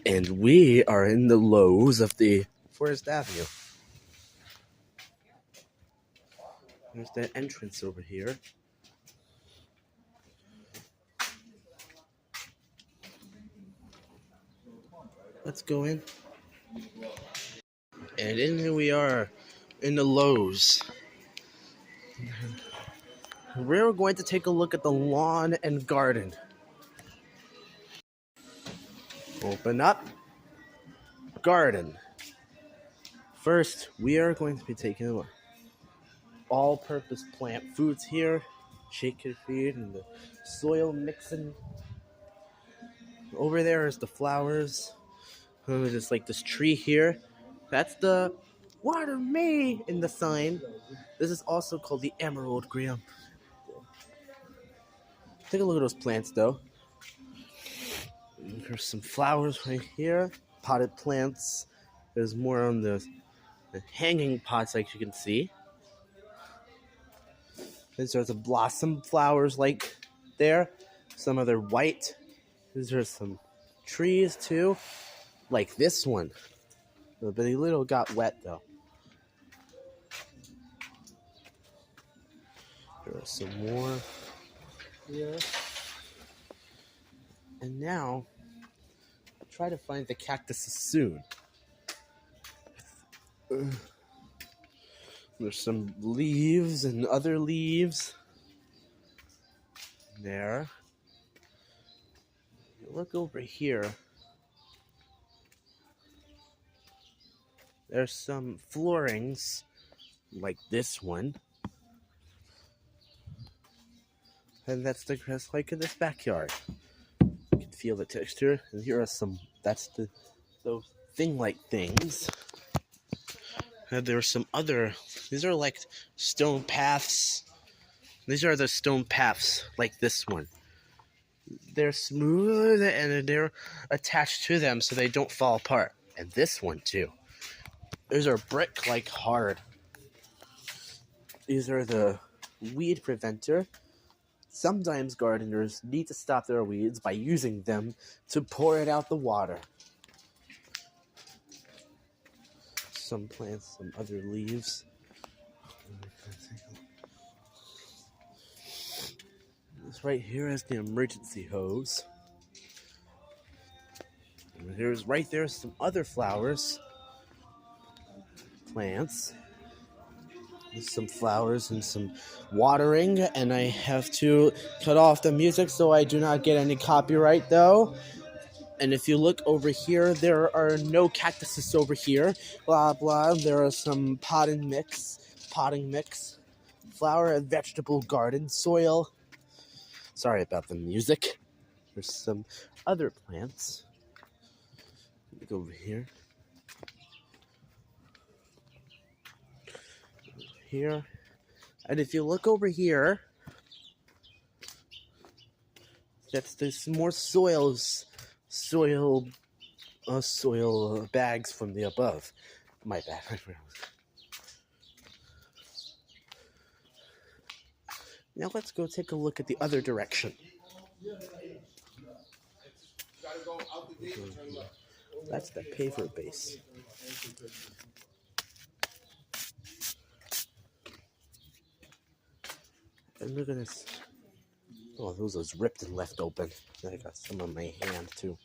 And we are in the lows of the Forest Avenue. There's that entrance over here. Let's go in. And in here we are, in the Lowe's. We're going to take a look at the lawn and garden. Open up. Garden. First, we are going to be taking a look. All-purpose plant foods here. Shaker feed and the soil mixing. Over there is the flowers. There's like this tree here. That's the water me in the sign. This is also called the emerald graham. Take a look at those plants though. There's some flowers right here. Potted plants. There's more on the hanging pots like you can see. These are the blossom flowers like there. Some other white. These are some trees too. Like this one. But a little got wet though. There are some more here. And now, I'll try to find the cactuses soon. There's some leaves and other leaves. There. Look over here. There's some floorings, like this one. And that's the grass like in this backyard. You can feel the texture. And here are some, that's those thing-like things. And there are some other, these are like stone paths. These are the stone paths, like this one. They're smooth and they're attached to them so they don't fall apart. And this one too. These are brick like hard. These are the weed preventer. Sometimes gardeners need to stop their weeds by using them to pour it out the water. Some plants, some other leaves. This right here is the emergency hose. And there's right there some other flowers. Plants. There's some flowers and some watering, and I have to cut off the music so I do not get any copyright though. And if you look over here, there are no cactuses over here. Blah blah. There are some potting mix, flower and vegetable garden, soil. Sorry about the music. There's some other plants. Look over here. Here. And if you look over here, there's more soil bags from the above. My bad. Now let's go take a look at the other direction. That's the paver base. And look at this. Oh, those was ripped and left open. I got some on my hand too.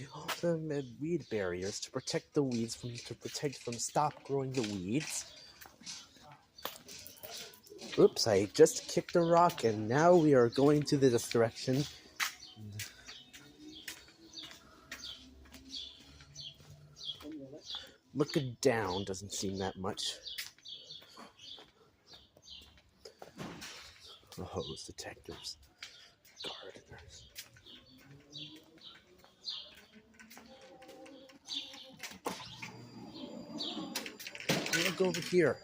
You also made weed barriers to protect the weeds from stop growing the weeds. Oops, I just kicked a rock and now we are going to this direction. Looking down doesn't seem that much. The hose detectors. Gardeners. Look over here.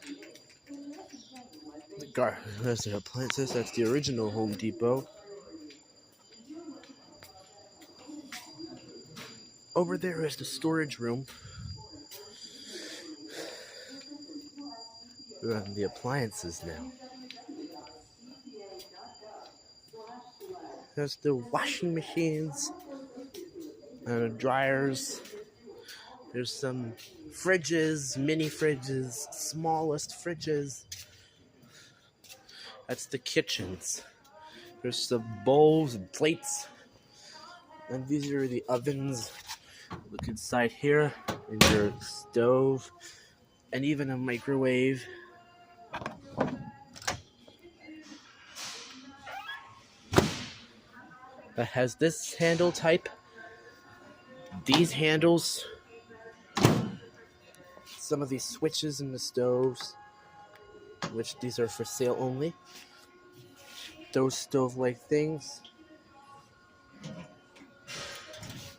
There's the appliances. That's the original Home Depot. Over there is the storage room. The appliances now. There's the washing machines, dryers. There's some fridges, mini fridges, smallest fridges. That's the kitchens. There's some bowls and plates. And these are the ovens. Look inside here. There's your stove. And even a microwave. That has this handle type. These handles. Some of these switches in the stoves. Which these are for sale only. Those stove-like things.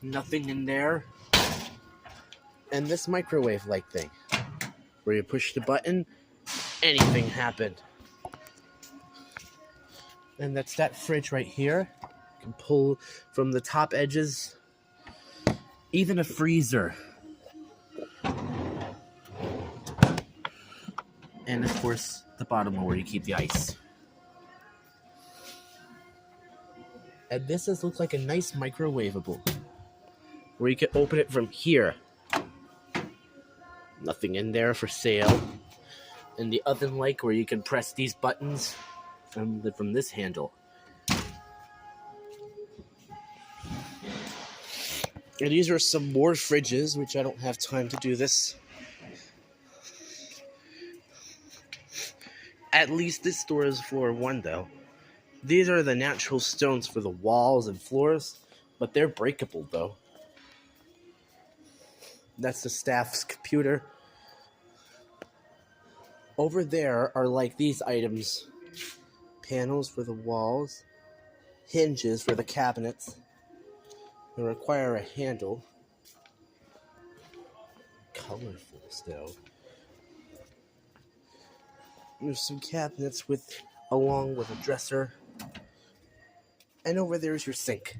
Nothing in there. And this microwave-like thing. Where you push the button, anything happened. And that's that fridge right here. You can pull from the top edges. Even a freezer. And of course, the bottom where you keep the ice. And this does look like a nice microwavable. Where you can open it from here. Nothing in there for sale. And the oven like where you can press these buttons from this handle. And these are some more fridges, which I don't have time to do this. At least this store is floor 1 though. These are the natural stones for the walls and floors, but they're breakable though. That's the staff's computer. Over there are like these items. Panels for the walls. Hinges for the cabinets. They require a handle. Colorful still. There's some cabinets along with a dresser. And over there is your sink.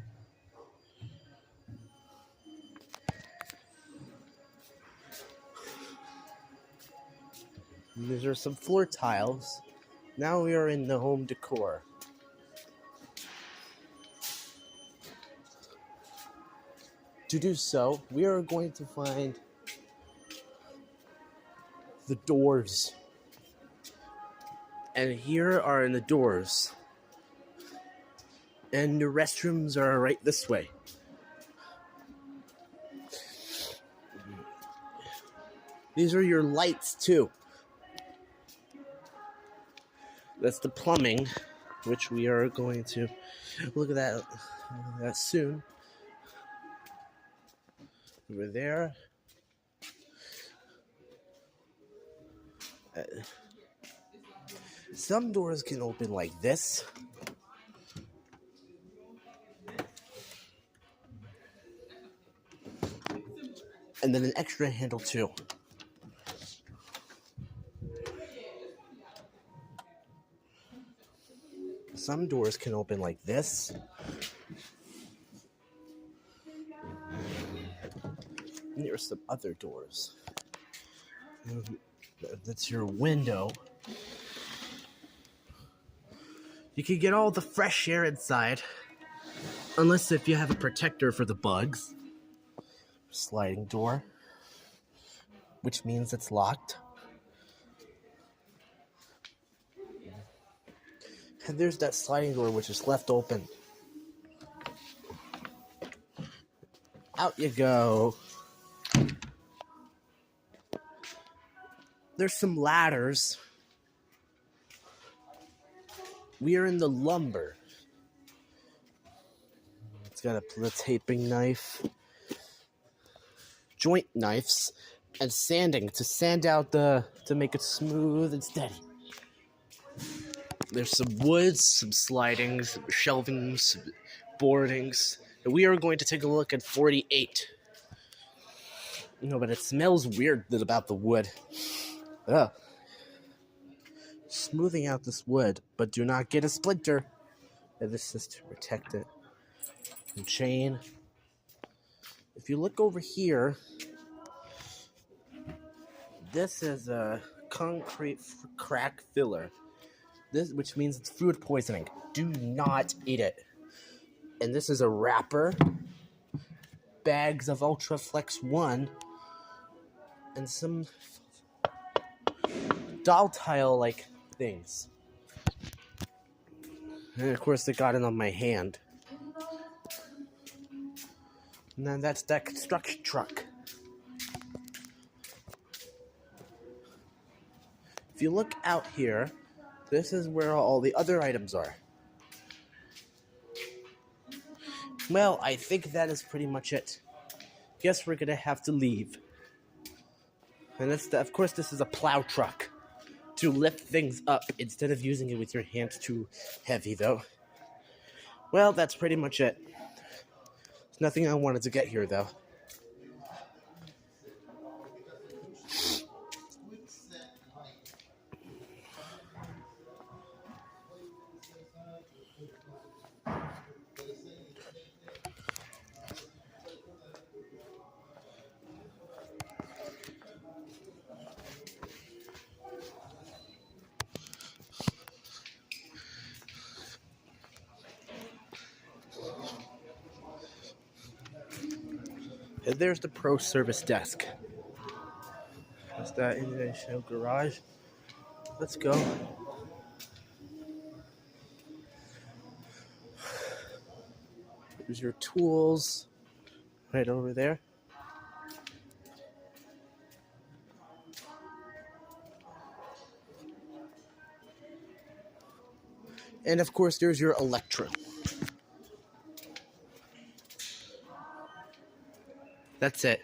And these are some floor tiles. Now we are in the home decor. To do so, we are going to find the doors. And here are the doors. And the restrooms are right this way. These are your lights too. That's the plumbing, which we are going to look at that soon. Over there. Some doors can open like this. And then an extra handle too. Some doors can open like this. And there are some other doors. That's your window. You can get all the fresh air inside. Unless if you have a protector for the bugs. Sliding door. Which means it's locked. And there's that sliding door which is left open. Out you go. There's some ladders. We are in the lumber. It's got a taping knife, joint knives, and sanding to sand out to make it smooth and steady. There's some woods, some slidings, some shelvings, some boardings. And we are going to take a look at 48. No, but it smells weird about the wood. Ugh. Smoothing out this wood, but do not get a splinter. And this is to protect it. And chain. If you look over here, this is a concrete crack filler. Which means it's food poisoning. Do not eat it. And this is a wrapper, bags of Ultraflex 1, and some doll tile like things. And of course, they got it on my hand. And then that's that construction truck. If you look out here, this is where all the other items are. Well, I think that is pretty much it. Guess we're gonna have to leave. And of course, this is a plow truck to lift things up instead of using it with your hands too heavy, though. Well, that's pretty much it. There's nothing I wanted to get here, though. And there's the pro service desk. That's that international garage. Let's go. There's your tools right over there. And of course, there's your Electro. That's it.